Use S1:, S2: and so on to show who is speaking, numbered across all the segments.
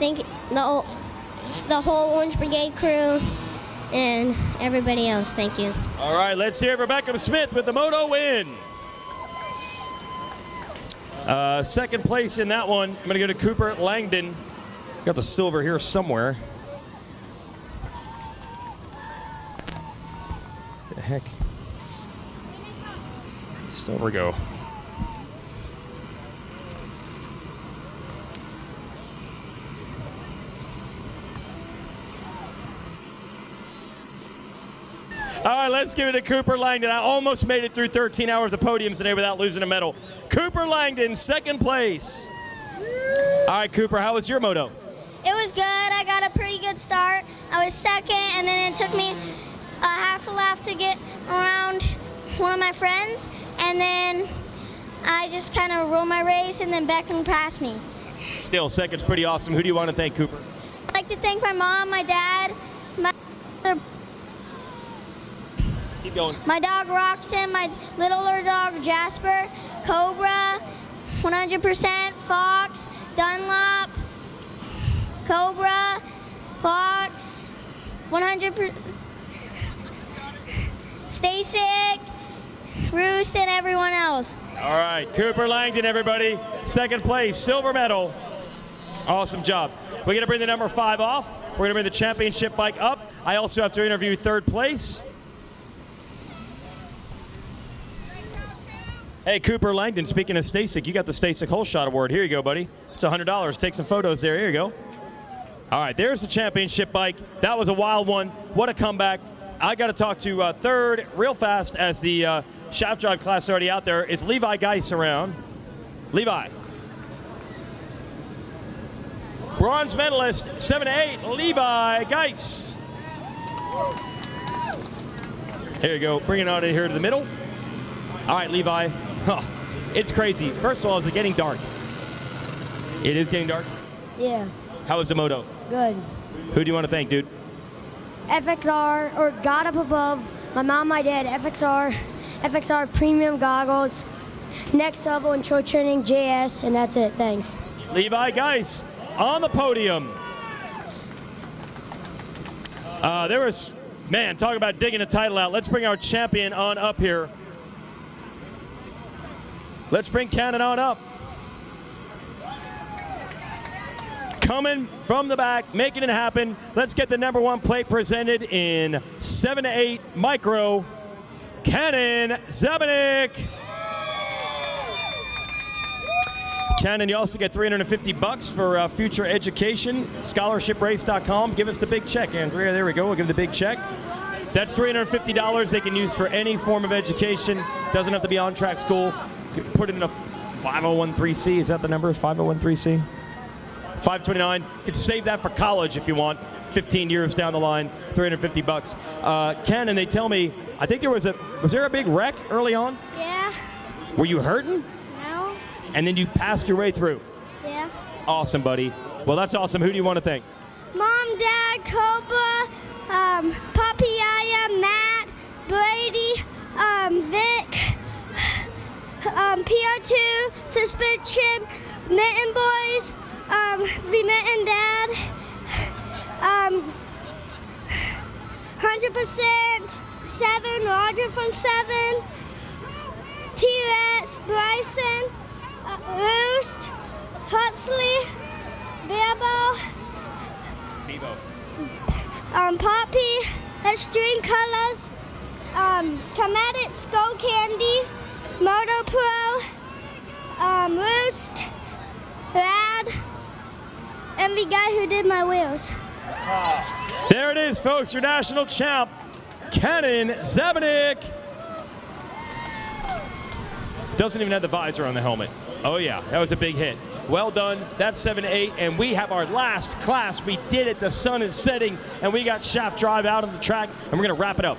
S1: Thank the whole Orange Brigade crew and everybody else. Thank you.
S2: All right, let's hear Rebecca Smith with the Moto win. Second place in that one. I'm going to go to Cooper Langdon. Got the silver here somewhere. The heck? Silver go. All right, let's give it to Cooper Langdon. I almost made it through 13 hours of podiums today without losing a medal. Cooper Langdon, second place. All right, Cooper, how was your moto?
S1: It was good. I got a pretty good start. I was second, and then it took me a half a lap to get around one of my friends, and then I just kind of rolled my race, and then Beckham passed me.
S2: Still, second's pretty awesome. Who do you want to thank, Cooper?
S1: I'd like to thank my mom, my dad,
S2: Keep going.
S1: my dog Roxanne, my littler dog Jasper, Cobra, 100%, Fox, Dunlop, Cobra, Fox, 100%, Stasic, Roost, and everyone else.
S2: All right, Cooper Langdon, everybody. Second place, silver medal. Awesome job. We're going to bring the number 5 off. We're going to bring the championship bike up. I also have to interview third place. Hey, Cooper Langdon, speaking of Stasic, you got the Stasic Whole Shot Award. Here you go, buddy. It's $100. Take some photos there. Here you go. All right, there's the championship bike. That was a wild one. What a comeback. I got to talk to third real fast as the shaft drive class already out there. Is Levi Geis around? Levi. Bronze medalist, 7-8, Levi Geis. Here you go. Bring it on in here to the middle. All right, Levi. Huh. It's crazy. First of all, is it getting dark? It is getting dark?
S3: Yeah,
S2: How was the moto?
S3: good.
S2: Who do you want to thank, dude?
S3: FXR, or God Up Above, my mom, my dad, FXR Premium Goggles, Next Level Intro Training, JS, and that's it. Thanks.
S2: Levi Geis on the podium. There was, man, talk about digging a title out. Let's bring our champion on up here. Let's bring Cannon on up. Coming from the back, making it happen. Let's get the number 1 plate presented in 7-8 micro. Cannon Zebnick. Cannon, you also get $350 for future education. Scholarshiprace.com. Give us the big check, Andrea. There we go. We'll give the big check. That's $350 they can use for any form of education. Doesn't have to be on-track school. You can put it in a 501(c). Is that the number? 501(c)? 529. You can save that for college if you want. 15 years down the line, $350. Ken, and they tell me, I think was there a big wreck early on?
S1: Yeah.
S2: Were you hurting?
S1: No.
S2: And then you passed your way through.
S1: Yeah.
S2: Awesome, buddy. Well, that's awesome. Who do you want to thank?
S1: Mom, Dad, Cobra, Poppy, Yaya, Matt, Brady, Vic, PR2, Suspension, Mitten Boys, the Mitten Dad, 100%, 7, Roger from 7, T-Rex, Bryson, Roost, Huxley, Bebo, Poppy, Extreme Colors, Kinetic, Skull Candy, Moto Pro, Roost, Rad, and the guy who did my wheels.
S2: There it is, folks. Your national champ, Cannon Zebnick. Doesn't even have the visor on the helmet. Oh, yeah. That was a big hit. Well done. That's 7-8, and we have our last class. We did it. The sun is setting, and we got shaft drive out on the track, and we're going to wrap it up.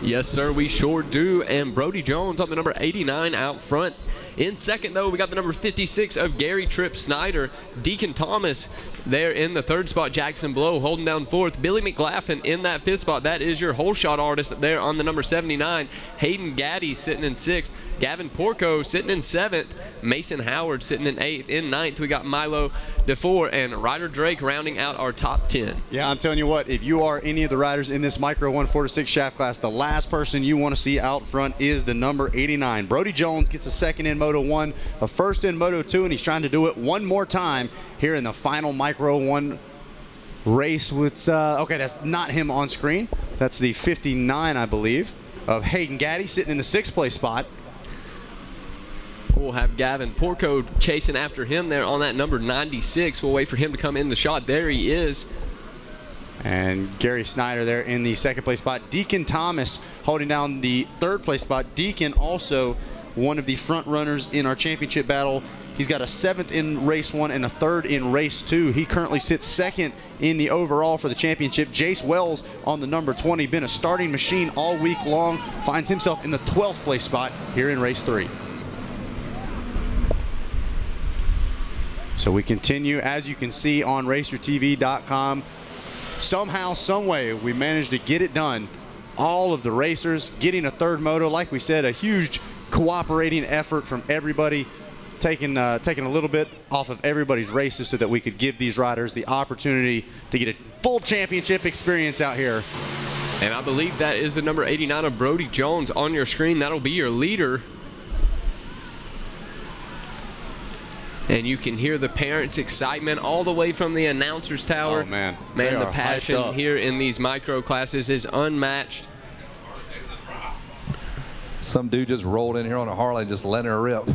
S4: Yes, sir, we sure do. And Brody Jones on the number 89 out front. In second, though, we got the number 56 of Gary Tripp Snyder. Deacon Thomas there in the 3rd spot. Jackson Blow holding down 4th. Billy McLaughlin in that 5th spot. That is your hole shot artist there on the number 79. Hayden Gaddy sitting in 6th. Gavin Porco sitting in 7th. Mason Howard sitting in 8th. In 9th, we got Milo DeFore and Ryder Drake rounding out our top 10.
S5: Yeah, I'm telling you what, if you are any of the riders in this Micro 1 4-6 shaft class, the last person you want to see out front is the number 89. Brody Jones gets a 2nd in Moto 1, a 1st in Moto 2, and he's trying to do it one more time here in the final Micro 1 race with, okay, that's not him on screen. That's the 59, I believe, of Hayden Gaddy sitting in the 6th place spot.
S4: We'll have Gavin Porco chasing after him there on that number 96. We'll wait for him to come in the shot. There he is.
S5: And Gary Snyder there in the 2nd place spot. Deacon Thomas holding down the 3rd place spot. Deacon also one of the front runners in our championship battle. He's got a 7th in race 1 and a 3rd in race 2. He currently sits 2nd in the overall for the championship. Jace Wells on the number 20, been a starting machine all week long, finds himself in the 12th place spot here in race 3. So we continue, as you can see on racertv.com. Somehow, some way, we managed to get it done. All of the racers getting a 3rd moto. Like we said, a huge cooperating effort from everybody, taking a little bit off of everybody's races so that we could give these riders the opportunity to get a full championship experience out here.
S4: And I believe that is the number 89 of Brody Jones on your screen. That'll be your leader. And you can hear the parents' excitement all the way from the announcer's tower.
S5: Oh, man.
S4: Man, the passion here in these micro classes is unmatched.
S6: Some dude just rolled in here on a Harley, just letting her rip.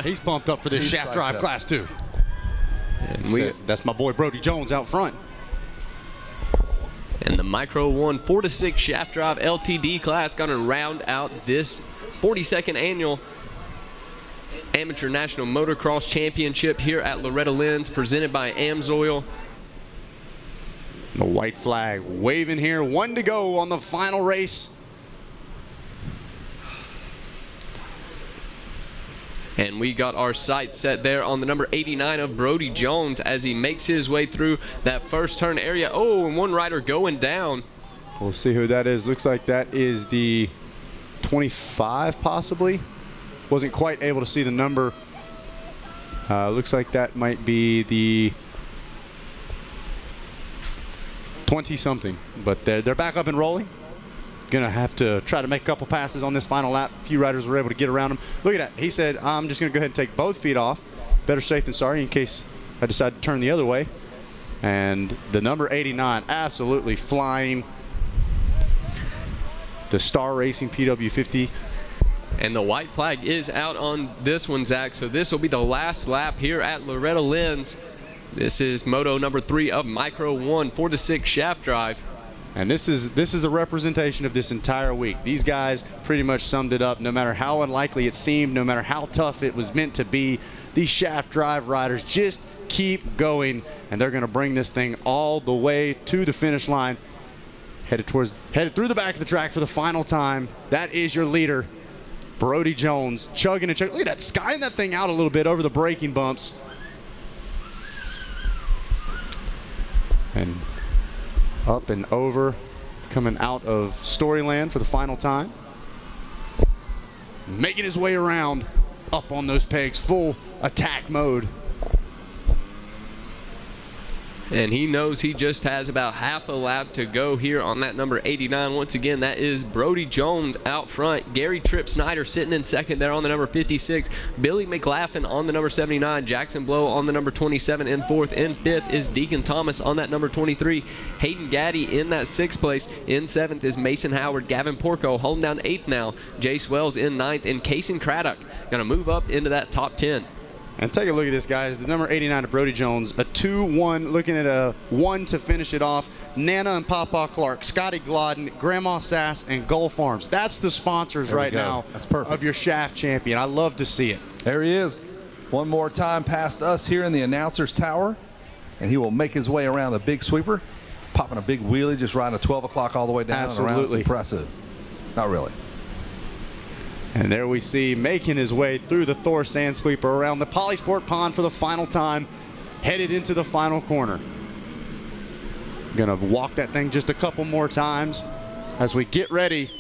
S5: He's pumped up for this shaft drive class, too.
S4: And
S5: that's my boy Brody Jones out front.
S4: And the Micro 1 4-6 shaft drive LTD class going to round out this 42nd annual Amateur National Motocross Championship here at Loretta Lynn's, presented by Amsoil.
S5: The white flag waving here. 1 to go on the final race.
S4: And we got our sights set there on the number 89 of Brody Jones as he makes his way through that first turn area. Oh, and one rider going down.
S5: We'll see who that is. Looks like that is the 25 possibly. Wasn't quite able to see the number. Looks like that might be the 20-something. But they're back up and rolling. Gonna have to try to make a couple passes on this final lap. A few riders were able to get around him. Look at that. He said, I'm just gonna go ahead and take both feet off. Better safe than sorry in case I decide to turn the other way. And the number 89 absolutely flying. The Star Racing PW50.
S4: And the white flag is out on this one, Zach. So this will be the last lap here at Loretta Lynn's. This is Moto number 3 of Micro 1 4-6 shaft drive.
S5: And this is a representation of this entire week. These guys pretty much summed it up. No matter how unlikely it seemed, no matter how tough it was meant to be, these shaft drive riders just keep going, and they're going to bring this thing all the way to the finish line. Headed through the back of the track for the final time. That is your leader, Brody Jones, chugging and chugging. Look at that, skying that thing out a little bit over the braking bumps. And up and over, coming out of Storyland for the final time. Making his way around, up on those pegs, full attack mode.
S4: And he knows he just has about half a lap to go here on that number 89. Once again, that is Brody Jones out front. Gary Tripp Snyder sitting in second there on the number 56. Billy McLaughlin on the number 79. Jackson Blow on the number 27 in fourth. In fifth is Deacon Thomas on that number 23. Hayden Gaddy in that sixth place. In seventh is Mason Howard. Gavin Porco holding down eighth now. Jace Wells in ninth. And Kason Craddock going to move up into that top 10.
S5: And take a look at this, guys. The number 89 of Brody Jones, a 2-1, looking at a 1 to finish it off. Nana and Papa Clark, Scotty Glodden, Grandma Sass, and Gull Farms. That's the sponsors right now.
S6: That's perfect.
S5: Of your shaft champion. I love to see it.
S6: There he is. One more time past us here in the announcer's tower, and he will make his way around the big sweeper, popping a big wheelie, just riding a 12 o'clock all the way down and around. It's impressive. Not really.
S5: And there we see, making his way through the Thor Sand Sweeper around the Polysport Pond for the final time, headed into the final corner. Gonna walk that thing just a couple more times as we get ready.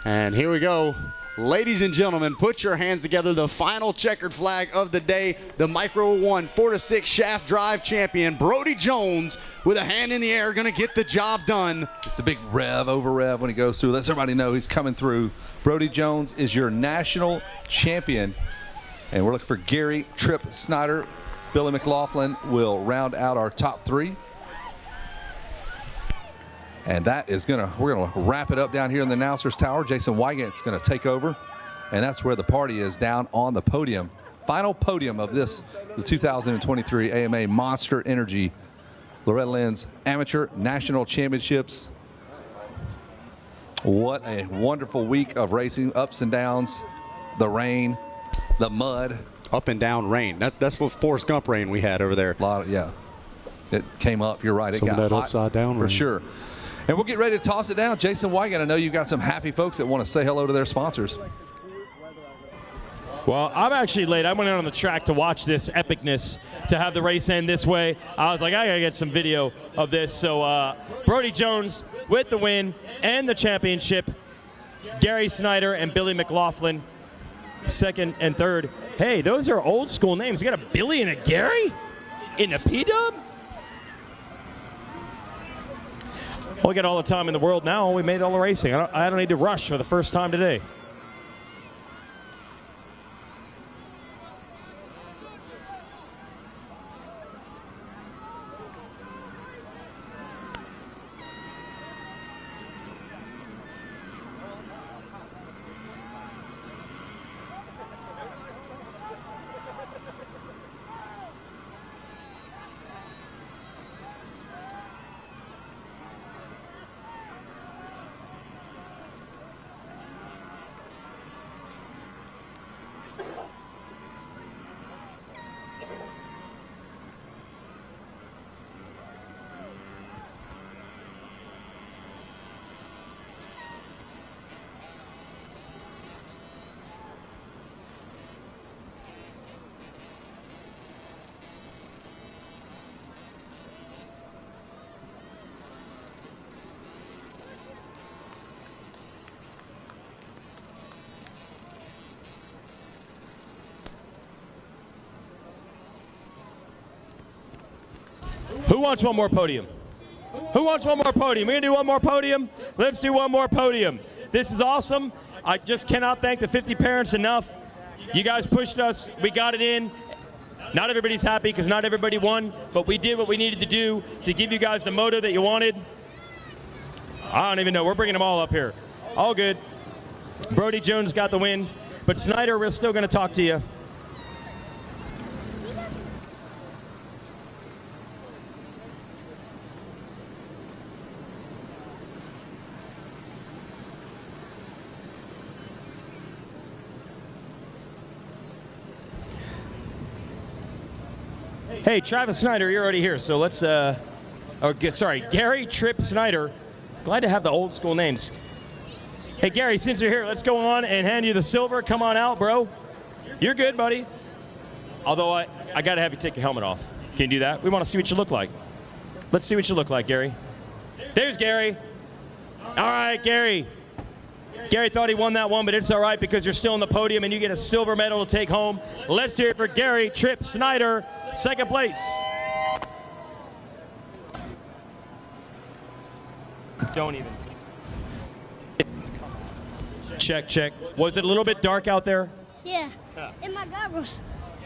S5: And here we go. Ladies and gentlemen, put your hands together. The final checkered flag of the day, the Micro 1 4-6 shaft drive champion, Brody Jones, with a hand in the air, gonna get the job done.
S6: It's a big rev, over rev when he goes through. Lets everybody know he's coming through. Brody Jones is your national champion. And we're looking for Gary Tripp Snyder. Billy McLaughlin will round out our top 3. And that is we're gonna wrap it up down here in the announcer's tower. Jason Wygant's gonna take over, and that's where the party is, down on the podium. Final podium of the 2023 AMA Monster Energy Loretta Lynn's Amateur National Championships. What a wonderful week of racing, ups and downs, the rain, the mud.
S5: Up and down rain. That's what Forrest Gump rain we had over there.
S6: A lot of, yeah. It came up, you're right. It
S5: Some
S6: got
S5: of that
S6: hot,
S5: upside down
S6: for
S5: rain.
S6: sure. And we'll get ready to toss it down. Jason Wygant, I know you've got some happy folks that want to say hello to their sponsors.
S2: Well, I'm actually late. I went out on the track to watch this epicness, to have the race end this way. I was like, I gotta get some video of this. So Brody Jones with the win and the championship. Gary Snyder and Billy McLaughlin, second and third. Hey, those are old school names. You got a Billy and a Gary in a P-dub? Well, we got all the time in the world now. We made all the racing. I don't need to rush for the first time today. Who wants one more podium? Who wants one more podium? We're gonna do one more podium? Let's do one more podium. This is awesome. I just cannot thank the 50 parents enough. You guys pushed us, we got it in. Not everybody's happy because not everybody won, but we did what we needed to do to give you guys the moto that you wanted. I don't even know, we're bringing them all up here. All good. Brody Jones got the win, but Snyder, we're still gonna talk to you. Hey, Travis Snyder, you're already here, so let's, Gary Tripp Snyder. Glad to have the old school names. Hey, Gary, since you're here, let's go on and hand you the silver. Come on out, bro. You're good, buddy. Although I got to have you take your helmet off. Can you do that? We want to see what you look like. Let's see what you look like, Gary. There's Gary. All right, Gary. Gary thought he won that one, but it's all right because you're still on the podium and you get a silver medal to take home. Let's hear it for Gary Tripp Snyder, second place. Don't even. Check, check. Was it a little bit dark out there?
S1: Yeah, in my goggles.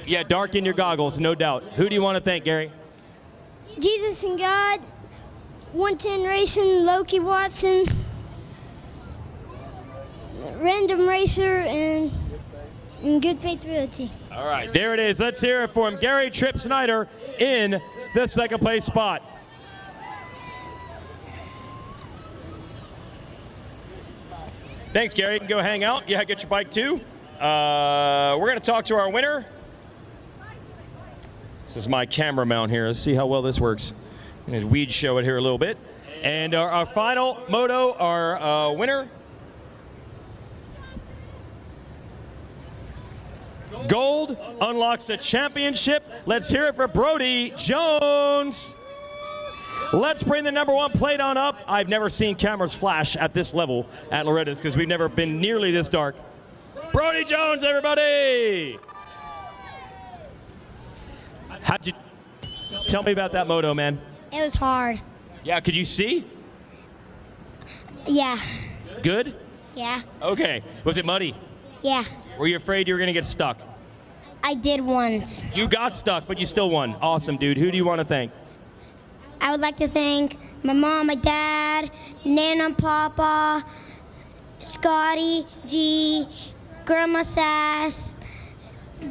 S2: Yeah, dark in your goggles, no doubt. Who do you want to thank, Gary?
S1: Jesus and God, 110 Racing, Loki Watson, Random Racer, and Good Faith Realty.
S2: All right, there it is. Let's hear it for him. Gary Tripp Snyder in the second place spot. Thanks, Gary. You can go hang out. Yeah, get your bike too. We're going to talk to our winner. This is my camera mount here. Let's see how well this works. I'm going to weed show it here a little bit. And our final moto, our winner, Gold unlocks the championship. Let's hear it for Brody Jones. Let's bring the number 1 plate on up. I've never seen cameras flash at this level at Loretta's because we've never been nearly this dark. Brody Jones, everybody! How'd you tell me about that moto, man?
S1: It was hard.
S2: Yeah, could you see?
S1: Yeah.
S2: Good?
S1: Yeah.
S2: Okay. Was it muddy?
S1: Yeah.
S2: Were you afraid you were going to get stuck?
S1: I did once.
S2: You got stuck, but you still won. Awesome, dude. Who do you want to thank?
S1: I would like to thank my mom, my dad, Nana, Papa, Scotty, G, Grandma Sass,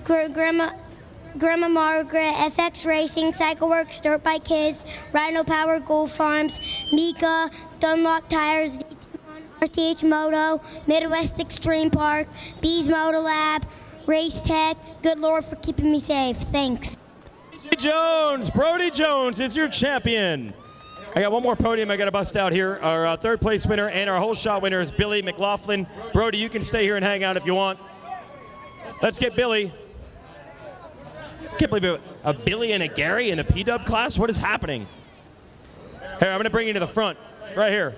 S1: Grandma Margaret, FX Racing, Cycle Works, Dirt Bike Kids, Rhino Power, Gold Farms, Mika, Dunlop Tires, RTH Moto, Midwest Extreme Park, Bees Moto Lab, Race Tech. Good Lord for keeping me safe. Thanks.
S2: Brody Jones is your champion. I got one more podium I got to bust out here. Our third place winner and our whole shot winner is Billy McLaughlin. Brody, you can stay here and hang out if you want. Let's get Billy. I can't believe a Billy and a Gary in a P-Dub class. What is happening? Here, I'm going to bring you to the front. Right here.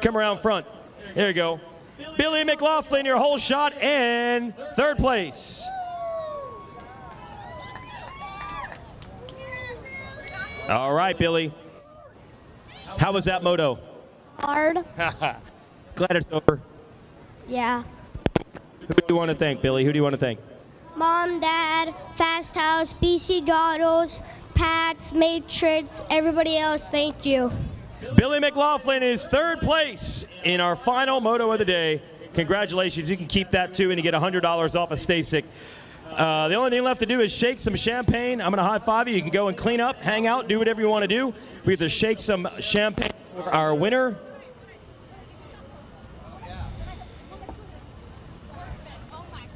S2: Come around front. There you go. Billy McLaughlin, your whole shot and third place. All right, Billy. How was that moto?
S1: Hard.
S2: Glad it's over.
S1: Yeah.
S2: Who do you want to thank, Billy? Who do you want to thank?
S1: Mom, Dad, Fast House, BC Goggles, Pats, Matrix, everybody else, thank you.
S2: Billy McLaughlin is third place in our final moto of the day. Congratulations. You can keep that too, and you get $100 off of Stay Sick. The only thing left to do is shake some champagne. I'm going to high five you. You can go and clean up, hang out, do whatever you want to do. We have to shake some champagne for our winner.